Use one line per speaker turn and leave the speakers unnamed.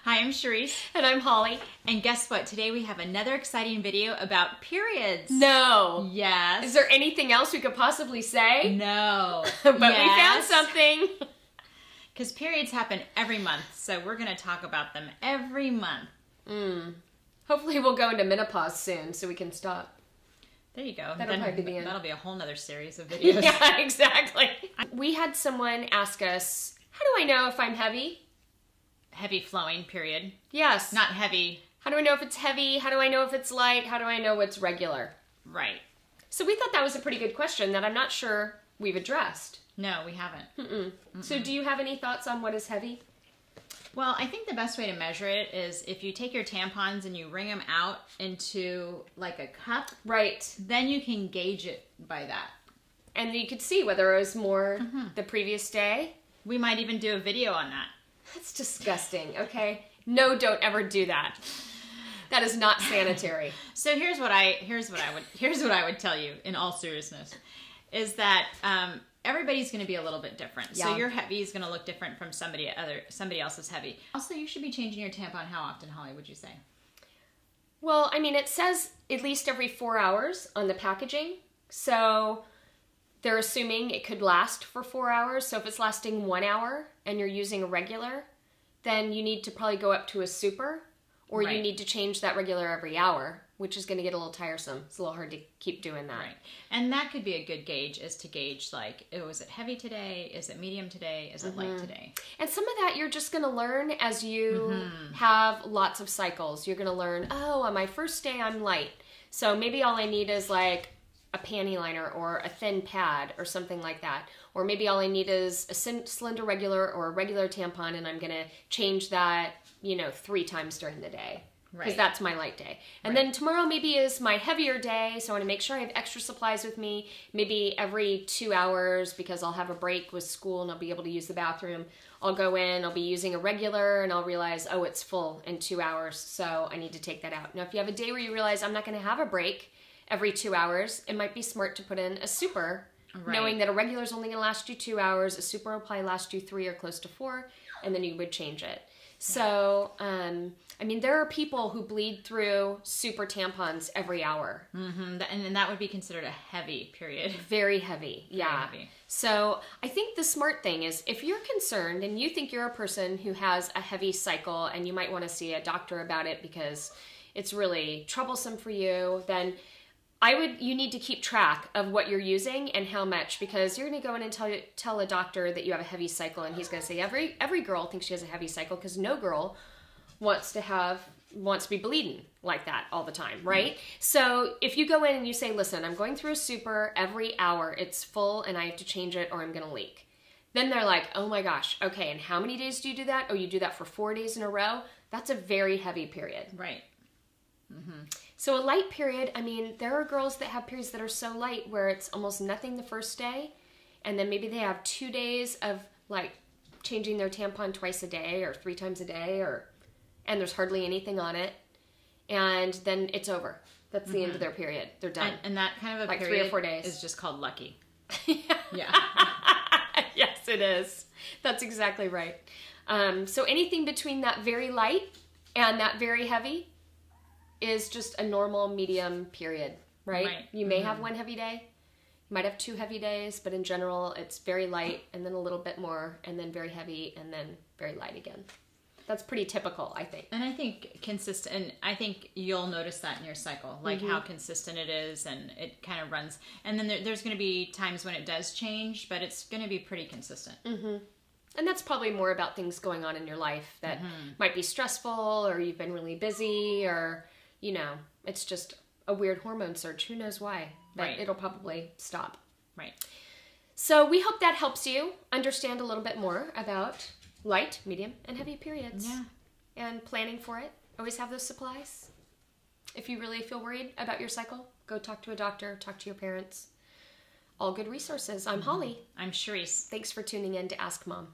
Hi, I'm Charisse.
And I'm Holly.
And guess what? Today we have another exciting video about periods.
No.
Yes.
Is there anything else we could possibly say?
No.
But we found something.
Because periods happen every month, so we're going to talk about them every month.
Hopefully we'll go into menopause soon so we can stop.
There you go.
That'll probably be the end.
That'll be a whole nother series of videos.
Yeah, exactly. We had someone ask us, how do I know if I'm heavy?
Heavy flowing period.
Yes.
Not heavy.
How do I know if it's heavy? How do I know if it's light? How do I know what's regular?
Right.
So we thought that was a pretty good question that I'm not sure we've addressed.
No, we haven't.
So do you have any thoughts on what is heavy?
Well, I think the best way to measure it is if you take your tampons and you wring them out into like a cup.
Right.
Then you can gauge it by that.
And you could see whether it was more the previous day.
We might even do a video on that.
That's disgusting, okay? No, don't ever do that. That is not sanitary.
So here's what I would tell you in all seriousness is that everybody's going to be a little bit different.
Yeah.
So your heavy is going to look different from somebody else's heavy. Also, you should be changing your tampon how often, Holly, would you say?
Well, I mean, it says at least every 4 hours on the packaging. So they're assuming it could last for 4 hours. So if it's lasting 1 hour and you're using a regular, then you need to probably go up to a super, or you need to change that regular every hour, which is going to get a little tiresome. It's a little hard to keep doing that.
Right. And that could be a good gauge, is to gauge like, oh, is it heavy today? Is it medium today? Is it light today?
And some of that you're just going to learn as you have lots of cycles. You're going to learn, oh, on my first day I'm light. So maybe all I need is like a panty liner or a thin pad or something like that. Or maybe all I need is a slender regular or a regular tampon, and I'm going to change that, 3 times during the day. Because that's my light day. And then tomorrow maybe is my heavier day, so I want to make sure I have extra supplies with me. Maybe every 2 hours, because I'll have a break with school and I'll be able to use the bathroom. I'll go in, I'll be using a regular, and I'll realize, oh, it's full in 2 hours, so I need to take that out. Now, if you have a day where you realize I'm not going to have a break every 2 hours, it might be smart to put in a super, knowing that a regular is only going to last you 2 hours, a super will probably last you 3 or close to 4, and then you would change it. So, I mean, there are people who bleed through super tampons every hour.
And that would be considered a heavy period.
Very heavy, yeah.
Very heavy.
So I think the smart thing is if you're concerned and you think you're a person who has a heavy cycle and you might want to see a doctor about it because it's really troublesome for you, then you need to keep track of what you're using and how much, because you're going to go in and tell a doctor that you have a heavy cycle, and he's going to say every girl thinks she has a heavy cycle because no girl wants to be bleeding like that all the time, right? So if you go in and you say, listen, I'm going through a super every hour, it's full and I have to change it or I'm going to leak. Then they're like, oh my gosh, okay, and how many days do you do that? Oh, you do that for 4 days in a row? That's a very heavy period.
Right.
So a light period, I mean, there are girls that have periods that are so light where it's almost nothing the first day, and then maybe they have 2 days of like changing their tampon twice a day or 3 times a day, and there's hardly anything on it, and then it's over. That's the end of their period. They're done.
And that kind of a
like
period
3 or 4 days
is just called lucky.
Yeah. Yes, it is. That's exactly right. So anything between that very light and that very heavy is just a normal medium period, right? You may have 1 heavy day, you might have 2 heavy days, but in general it's very light and then a little bit more and then very heavy and then very light again. That's pretty typical, I think.
And I think consistent, and I think you'll notice that in your cycle, like how consistent it is, and it kind of runs. And then there's going to be times when it does change, but it's going to be pretty consistent.
And that's probably more about things going on in your life that might be stressful, or you've been really busy, or it's just a weird hormone surge. Who knows why? But it'll probably stop.
Right.
So we hope that helps you understand a little bit more about light, medium, and heavy periods.
Yeah.
And planning for it. Always have those supplies. If you really feel worried about your cycle, go talk to a doctor, talk to your parents. All good resources. I'm Holly.
I'm Charisse.
Thanks for tuning in to Ask Mom.